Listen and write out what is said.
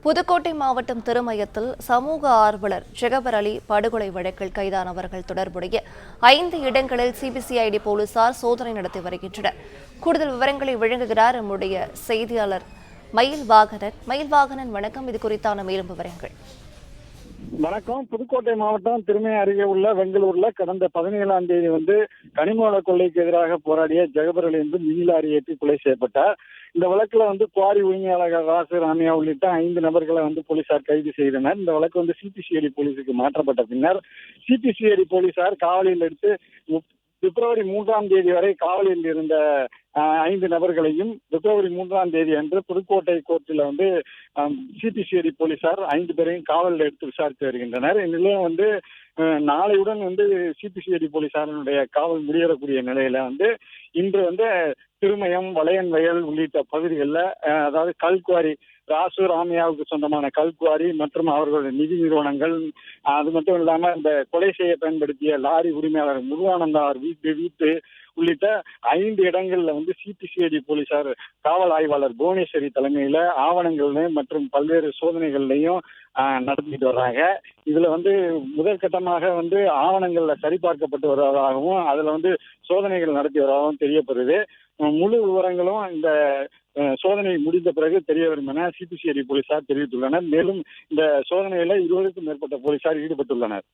புதுக்கோட்டை மாவட்டம் திருமயத்தில் சமூக ஆர்வலர் ஜெகபர் அலி படுகொலை வழக்கில் கைதானவர்கள் தொடர்புடைய 5 இடங்களில் சிபிசிஐடி போலீசார் சோதனை நடத்தி வருகின்றனர். கூடுதல் விவரங்களை வழங்குகிறார் நம்முடைய செய்தியாளர் மயில்வாகனன். வணக்கம். இது குறித்தான மேலும் விவரங்கள். வணக்கம். புதுக்கோட்டை மாவட்டம் திருமய அருகே உள்ள வெங்கலூர்ல கடந்த 17ஆம் தேதி கனிமவள கொள்ளைக்கு எதிராக போராடிய ஜெகபர் அலி மினி லாரி ஏற்றி கொலை செய்யப்பட்டார். இந்த வழக்குல குவாரி உரிமையாளர்கள் ராசு ராமியா உள்ளிட்ட 5 நபர்களை போலீசார் கைது செய்தனர். இந்த வழக்கு சிபிசிஐடி போலீசுக்கு மாற்றப்பட்ட பின்னர் சிபிசிஐடி போலீசார் காவலில் எடுத்து பிப்ரவரி 3ஆம் தேதி வரை காவலில் இருந்த 5 நபர்களையும் பிப்ரவரி 3ஆம் தேதி அன்று புதுக்கோட்டை கோர்ட்டில் சிபிசிஐடி போலீசார் 5 பேரையும் காவலில் எடுத்து விசாரித்து வருகின்றனர். இந்நிலையம் நாளையுடன் சிபிசிஐடி போலீசாரினுடைய காவல் முடியக்கூடிய நிலையில இன்று திருமயம், வளையன் வயல் உள்ளிட்ட பகுதிகளில் அதாவது கல்குவாரி ராசு ராமியாவுக்கு சொந்தமான கல்குவாரி மற்றும் அவர்களுடைய நிதி நிறுவனங்கள், அது மட்டும் இல்லாம இந்த கொலை செய்ய பயன்படுத்திய லாரி உரிமையாளர் முருகானந்தா வீட்டு உள்ளிட்ட 5 இடங்கள்ல சிபிசிஐடி போலீசார் காவல் ஆய்வாளர் புவனேஸ்வரி தலைமையில ஆவணங்கள் மற்றும் பல்வேறு சோதனைகள்லையும் நடத்திட்டு வர்றாங்க. இதுல முதற்கட்டமாக ஆவணங்கள்ல சரிபார்க்கப்பட்டு வருவதாகவும் அதுல சோதனைகள் நடத்தி வருவதாகவும் தெரியப்படுது. முழு விவரங்களும் இந்த சோதனை முடிந்த பிறகு தெரிய வரும் என சிபிசிஐடி போலீசார் தெரிவித்துள்ளனர். மேலும் இந்த சோதனையில 20க்கும் மேற்பட்ட போலீசார் ஈடுபட்டுள்ளனர்.